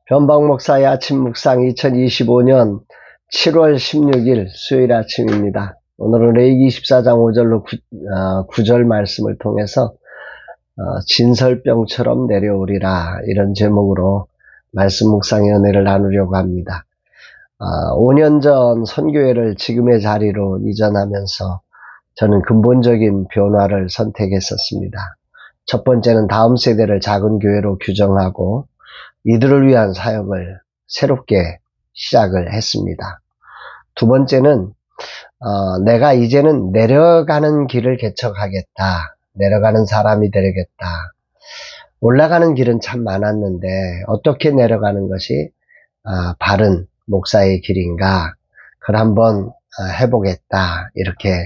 변방 목사의 아침 묵상 2025년 7월 16일 수요일 아침입니다. 오늘은 레위기 24장 5절로 9절 말씀을 통해서 진설병처럼 내려오리라 이런 제목으로 말씀 묵상의 은혜를 나누려고 합니다. 5년 전 선교회를 지금의 자리로 이전하면서 저는 근본적인 변화를 선택했었습니다. 첫 번째는 다음 세대를 작은 교회로 규정하고 이들을 위한 사역을 새롭게 시작을 했습니다. 두 번째는 내가 이제는 내려가는 길을 개척하겠다. 내려가는 사람이 되겠다. 올라가는 길은 참 많았는데 어떻게 내려가는 것이 바른 목사의 길인가? 그걸 한번 해보겠다. 이렇게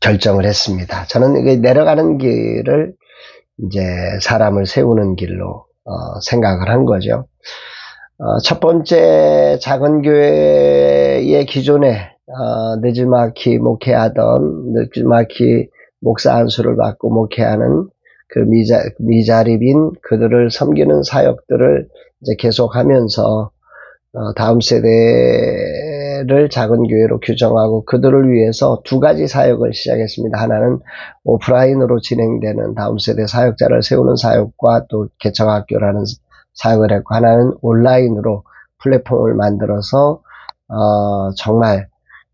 결정을 했습니다. 저는 내려가는 길을 이제 사람을 세우는 길로 생각을 한 거죠. 첫 번째 작은 교회의 기존에 느지막이 목회하던 느지막이 목사 안수를 받고 목회하는 그 미자립인 그들을 섬기는 사역들을 이제 계속하면서 다음 세대를 작은 교회로 규정하고 그들을 위해서 두 가지 사역을 시작했습니다. 하나는 오프라인으로 진행되는 다음 세대 사역자를 세우는 사역과 또 개척학교라는 사역을 했고, 하나는 온라인으로 플랫폼을 만들어서 정말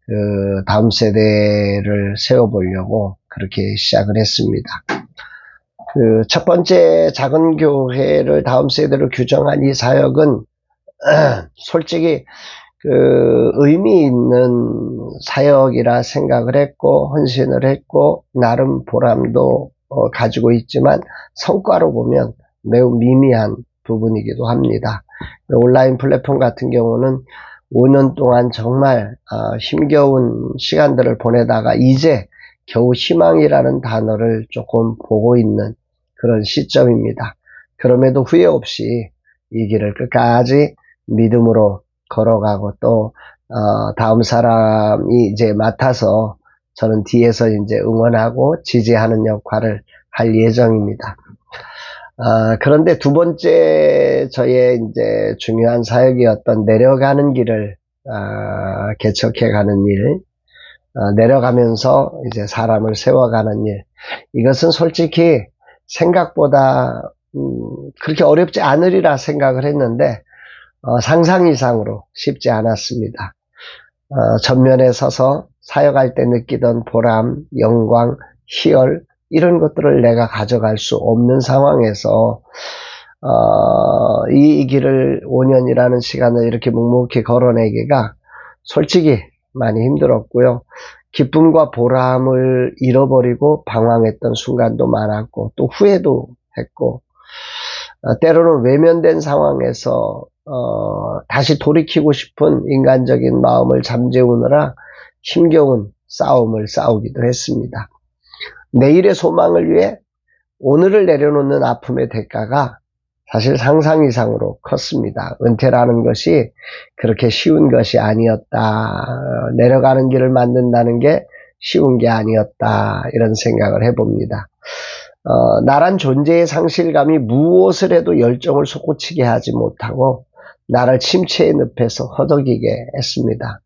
그 다음 세대를 세워보려고 그렇게 시작을 했습니다. 그 첫 번째 작은 교회를 다음 세대로 규정한 이 사역은 솔직히 의미 있는 사역이라 생각을 했고 헌신을 했고 나름 보람도 가지고 있지만 성과로 보면 매우 미미한 부분이기도 합니다. 온라인 플랫폼 같은 경우는 5년 동안 정말 힘겨운 시간들을 보내다가 이제 겨우 희망이라는 단어를 조금 보고 있는 그런 시점입니다. 그럼에도 후회 없이 이 길을 끝까지 믿음으로 걸어가고 또 다음 사람이 이제 맡아서 저는 뒤에서 이제 응원하고 지지하는 역할을 할 예정입니다. 그런데 두 번째 저의 이제 중요한 사역이었던 내려가는 길을 개척해가는 일, 내려가면서 이제 사람을 세워가는 일. 이것은 솔직히 생각보다 그렇게 어렵지 않으리라 생각을 했는데 상상 이상으로 쉽지 않았습니다. 전면에 서서 사역할 때 느끼던 보람, 영광, 희열 이런 것들을 내가 가져갈 수 없는 상황에서 이 길을 5년이라는 시간을 이렇게 묵묵히 걸어내기가 솔직히 많이 힘들었고요. 기쁨과 보람을 잃어버리고 방황했던 순간도 많았고 또 후회도 했고 때로는 외면된 상황에서 다시 돌이키고 싶은 인간적인 마음을 잠재우느라 힘겨운 싸움을 싸우기도 했습니다. 내일의 소망을 위해 오늘을 내려놓는 아픔의 대가가 사실 상상 이상으로 컸습니다. 은퇴라는 것이 그렇게 쉬운 것이 아니었다. 내려가는 길을 만든다는 게 쉬운 게 아니었다. 이런 생각을 해봅니다. 나란 존재의 상실감이 무엇을 해도 열정을 솟구치게 하지 못하고 나를 침체의 늪에서 허덕이게 했습니다.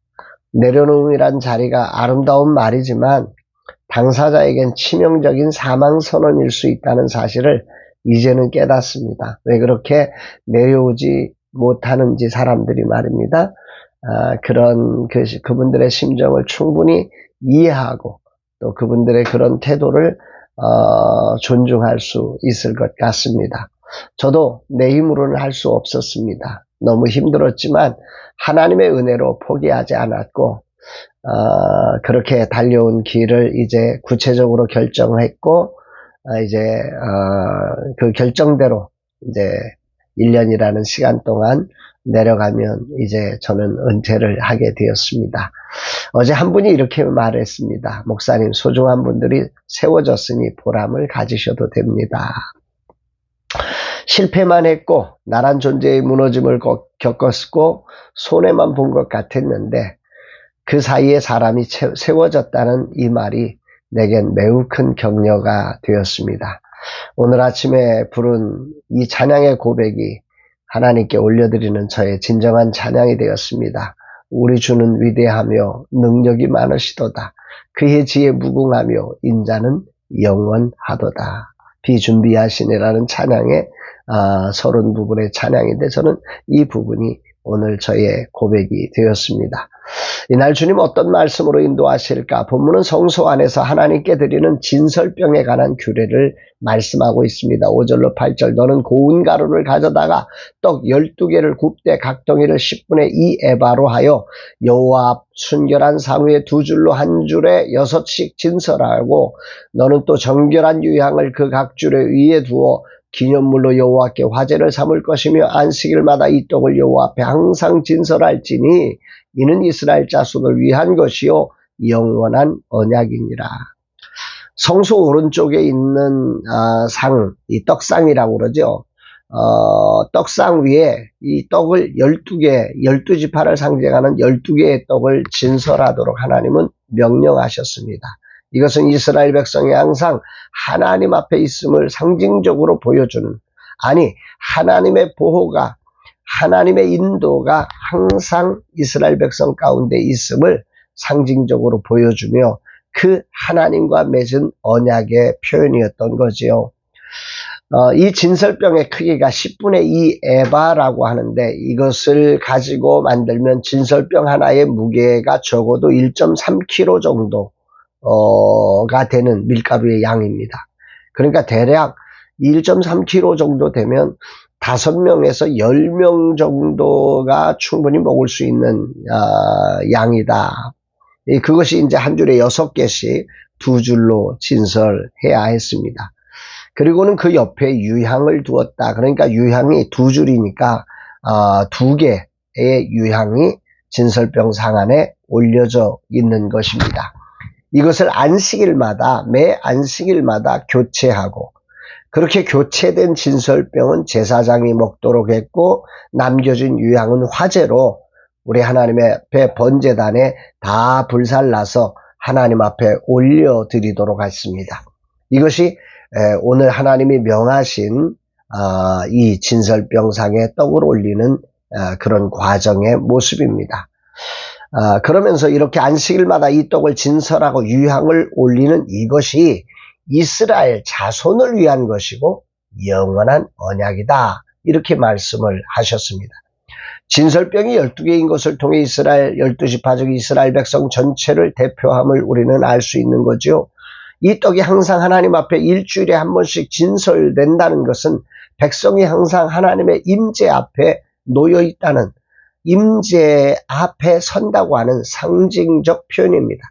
내려놓음이란 자리가 아름다운 말이지만 당사자에겐 치명적인 사망선언일 수 있다는 사실을 이제는 깨닫습니다. 왜 그렇게 내려오지 못하는지 사람들이 말입니다. 그런 그분들의 심정을 충분히 이해하고 또 그분들의 그런 태도를 존중할 수 있을 것 같습니다. 저도 내 힘으로는 할 수 없었습니다. 너무 힘들었지만 하나님의 은혜로 포기하지 않았고 그렇게 달려온 길을 이제 구체적으로 결정했고 이제 그 결정대로 이제 1년이라는 시간 동안 내려가면 이제 저는 은퇴를 하게 되었습니다. 어제 한 분이 이렇게 말했습니다. 목사님, 소중한 분들이 세워졌으니 보람을 가지셔도 됩니다. 실패만 했고 나란 존재의 무너짐을 겪었고 손해만 본 것 같았는데 그 사이에 사람이 세워졌다는 이 말이 내겐 매우 큰 격려가 되었습니다. 오늘 아침에 부른 이 찬양의 고백이 하나님께 올려드리는 저의 진정한 찬양이 되었습니다. 우리 주는 위대하며 능력이 많으시도다. 그의 지혜 무궁하며 인자는 영원하도다. 비준비하시니라는 찬양의 30부분의 찬양인데 저는 이 부분이 오늘 저의 고백이 되었습니다. 이날 주님 어떤 말씀으로 인도하실까? 본문은 성소 안에서 하나님께 드리는 진설병에 관한 규례를 말씀하고 있습니다. 5절로 8절 너는 고운 가루를 가져다가 떡 12개를 굽되 각 덩이를 10분의 2 에바로 하여 여호와 앞 순결한 상위에 2줄로 한 줄에 6씩 진설하고 너는 또 정결한 유향을 그 각 줄에 위에 두어 기념물로 여호와께 화제를 삼을 것이며 안식일마다 이 떡을 여호와 앞에 항상 진설할지니 이는 이스라엘 자손을 위한 것이요 영원한 언약이니라. 성소 오른쪽에 있는 상, 이 떡상이라고 그러죠. 떡상 위에 이 떡을 12개, 12지파를 상징하는 12개의 떡을 진설하도록 하나님은 명령하셨습니다. 이것은 이스라엘 백성이 항상 하나님 앞에 있음을 상징적으로 보여주는, 아니 하나님의 보호가, 하나님의 인도가 항상 이스라엘 백성 가운데 있음을 상징적으로 보여주며 그 하나님과 맺은 언약의 표현이었던 거지요. 이 진설병의 크기가 10분의 2 에바라고 하는데 이것을 가지고 만들면 진설병 하나의 무게가 적어도 1.3kg 정도가 되는 밀가루의 양입니다. 그러니까 대략 1.3kg 정도 되면 5명에서 10명 정도가 충분히 먹을 수 있는 양이다. 그것이 이제 한 줄에 6개씩 2줄로 진설해야 했습니다. 그리고는 그 옆에 유향을 두었다. 그러니까 유향이 2줄이니까 2개의 유향이 진설병 상 안에 올려져 있는 것입니다. 이것을 매 안식일마다 교체하고 그렇게 교체된 진설병은 제사장이 먹도록 했고 남겨진 유향은 화제로 우리 하나님 앞에 번제단에 다 불살라서 하나님 앞에 올려드리도록 했습니다. 이것이 오늘 하나님이 명하신 이 진설병상에 떡을 올리는 그런 과정의 모습입니다. 그러면서 이렇게 안식일마다 이 떡을 진설하고 유향을 올리는 이것이 이스라엘 자손을 위한 것이고 영원한 언약이다. 이렇게 말씀을 하셨습니다. 진설병이 12개인 것을 통해 이스라엘 12지파 즉 이스라엘 백성 전체를 대표함을 우리는 알 수 있는 거죠. 이 떡이 항상 하나님 앞에 일주일에 한 번씩 진설된다는 것은 백성이 항상 하나님의 임재 앞에 놓여 있다는, 임재 앞에 선다고 하는 상징적 표현입니다.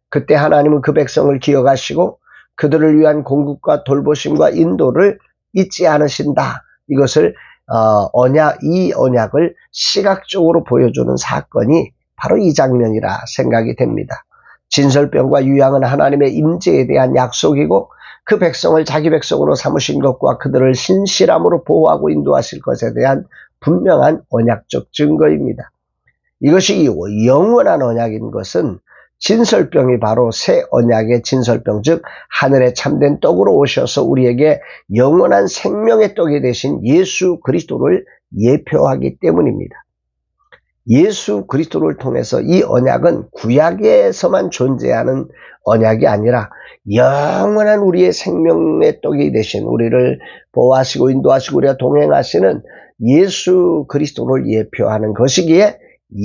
그때 하나님은 그 백성을 기억하시고 그들을 위한 공급과 돌보심과 인도를 잊지 않으신다. 이것을 이 언약을 시각적으로 보여주는 사건이 바로 이 장면이라 생각이 됩니다. 진설병과 유향은 하나님의 임재에 대한 약속이고 그 백성을 자기 백성으로 삼으신 것과 그들을 신실함으로 보호하고 인도하실 것에 대한 분명한 언약적 증거입니다. 이것이 영원한 언약인 것은 진설병이 바로 새 언약의 진설병, 즉 하늘에 참된 떡으로 오셔서 우리에게 영원한 생명의 떡이 되신 예수 그리스도를 예표하기 때문입니다. 예수 그리스도를 통해서 이 언약은 구약에서만 존재하는 언약이 아니라 영원한 우리의 생명의 떡이 되신, 우리를 보호하시고 인도하시고 우리와 동행하시는 예수 그리스도를 예표하는 것이기에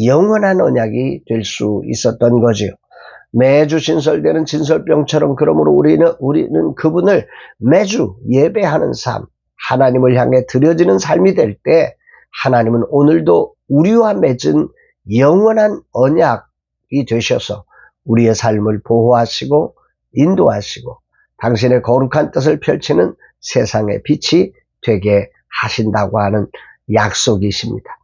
영원한 언약이 될 수 있었던 거지요. 매주 진설되는 진설병처럼 그러므로 우리는 그분을 매주 예배하는 삶, 하나님을 향해 드려지는 삶이 될 때 하나님은 오늘도 우리와 맺은 영원한 언약이 되셔서 우리의 삶을 보호하시고 인도하시고 당신의 거룩한 뜻을 펼치는 세상의 빛이 되게 하신다고 하는 약속이십니다.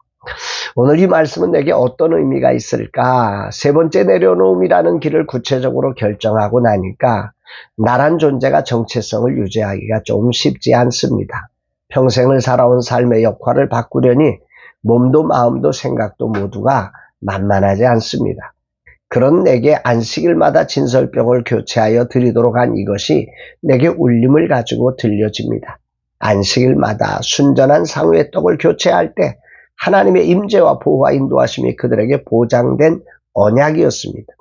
오늘 이 말씀은 내게 어떤 의미가 있을까? 세 번째 내려놓음이라는 길을 구체적으로 결정하고 나니까 나란 존재가 정체성을 유지하기가 좀 쉽지 않습니다. 평생을 살아온 삶의 역할을 바꾸려니 몸도 마음도 생각도 모두가 만만하지 않습니다. 그런 내게 안식일마다 진설병을 교체하여 드리도록 한 이것이 내게 울림을 가지고 들려집니다. 안식일마다 순전한 상우의 떡을 교체할 때 하나님의 임재와 보호와 인도하심이 그들에게 보장된 언약이었습니다.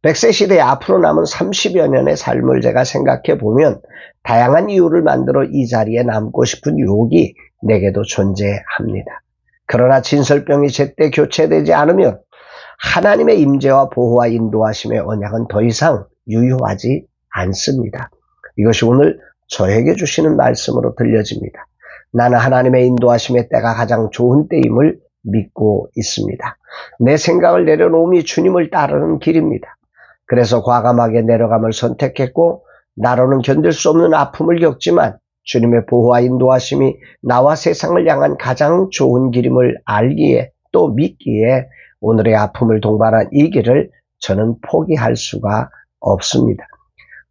100세 시대에 앞으로 남은 30여 년의 삶을 제가 생각해 보면 다양한 이유를 만들어 이 자리에 남고 싶은 유혹이 내게도 존재합니다. 그러나 진설병이 제때 교체되지 않으면 하나님의 임재와 보호와 인도하심의 언약은 더 이상 유효하지 않습니다. 이것이 오늘 저에게 주시는 말씀으로 들려집니다. 나는 하나님의 인도하심의 때가 가장 좋은 때임을 믿고 있습니다. 내 생각을 내려놓음이 주님을 따르는 길입니다. 그래서 과감하게 내려감을 선택했고 나로는 견딜 수 없는 아픔을 겪지만 주님의 보호와 인도하심이 나와 세상을 향한 가장 좋은 길임을 알기에 또 믿기에 오늘의 아픔을 동반한 이 길을 저는 포기할 수가 없습니다.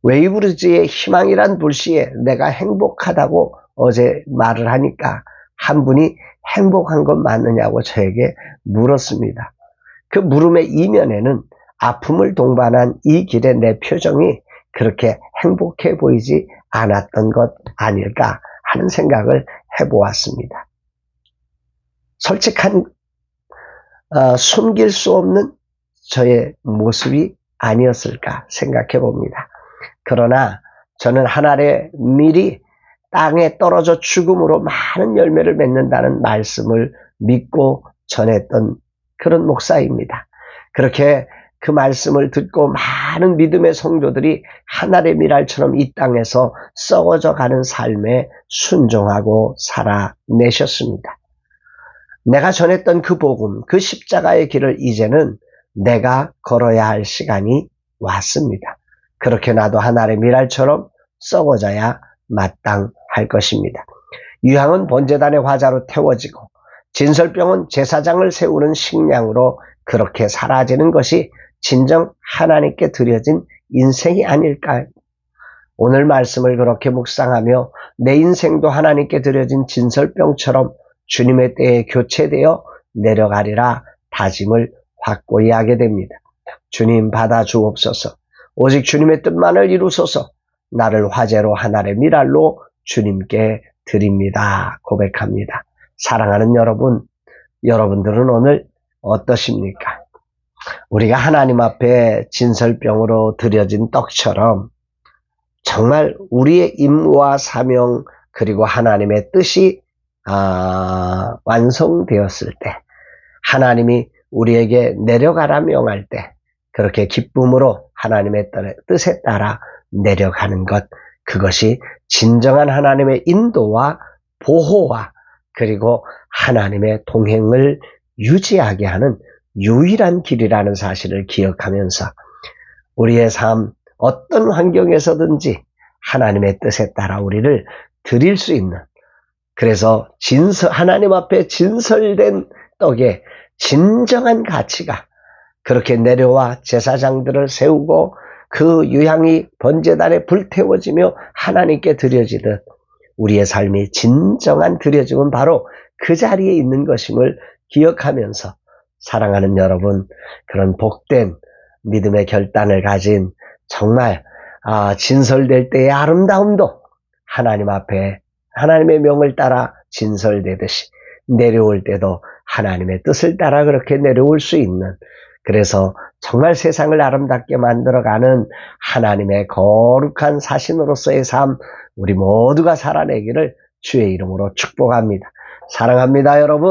웨이브리지의 희망이란 불시에 내가 행복하다고 어제 말을 하니까 한 분이 행복한 것 맞느냐고 저에게 물었습니다. 그 물음의 이면에는 아픔을 동반한 이 길의 내 표정이 그렇게 행복해 보이지 않았던 것 아닐까 하는 생각을 해보았습니다. 솔직한 숨길 수 없는 저의 모습이 아니었을까 생각해 봅니다. 그러나 저는 하늘의 밀이 땅에 떨어져 죽음으로 많은 열매를 맺는다는 말씀을 믿고 전했던 그런 목사입니다. 그렇게 그 말씀을 듣고 많은 믿음의 성도들이 하늘의 밀알처럼 이 땅에서 썩어져 가는 삶에 순종하고 살아내셨습니다. 내가 전했던 그 복음, 그 십자가의 길을 이제는 내가 걸어야 할 시간이 왔습니다. 그렇게 나도 하늘의 밀알처럼 썩어져야 마땅할 것입니다. 유향은 번제단의 화자로 태워지고 진설병은 제사장을 세우는 식량으로 그렇게 사라지는 것이 진정 하나님께 드려진 인생이 아닐까요? 오늘 말씀을 그렇게 묵상하며 내 인생도 하나님께 드려진 진설병처럼 주님의 때에 교체되어 내려가리라 다짐을 확고히 하게 됩니다. 주님 받아 주옵소서. 오직 주님의 뜻만을 이루소서. 나를 화제로 하늘의 밀알로 주님께 드립니다. 고백합니다. 사랑하는 여러분, 여러분들은 오늘 어떠십니까? 우리가 하나님 앞에 진설병으로 드려진 떡처럼 정말 우리의 임무와 사명 그리고 하나님의 뜻이 완성되었을 때 하나님이 우리에게 내려가라 명할 때 그렇게 기쁨으로 하나님의 뜻에 따라 내려가는 것, 그것이 진정한 하나님의 인도와 보호와 그리고 하나님의 동행을 유지하게 하는 유일한 길이라는 사실을 기억하면서 우리의 삶 어떤 환경에서든지 하나님의 뜻에 따라 우리를 드릴 수 있는, 그래서 하나님 앞에 진설된 떡의 진정한 가치가 그렇게 내려와 제사장들을 세우고 그 유향이 번제단에 불태워지며 하나님께 드려지듯 우리의 삶이 진정한 드려짐은 바로 그 자리에 있는 것임을 기억하면서 사랑하는 여러분, 그런 복된 믿음의 결단을 가진 정말 진설될 때의 아름다움도 하나님 앞에 하나님의 명을 따라 진설되듯이 내려올 때도 하나님의 뜻을 따라 그렇게 내려올 수 있는, 그래서 정말 세상을 아름답게 만들어가는 하나님의 거룩한 사신으로서의 삶 우리 모두가 살아내기를 주의 이름으로 축복합니다. 사랑합니다, 여러분.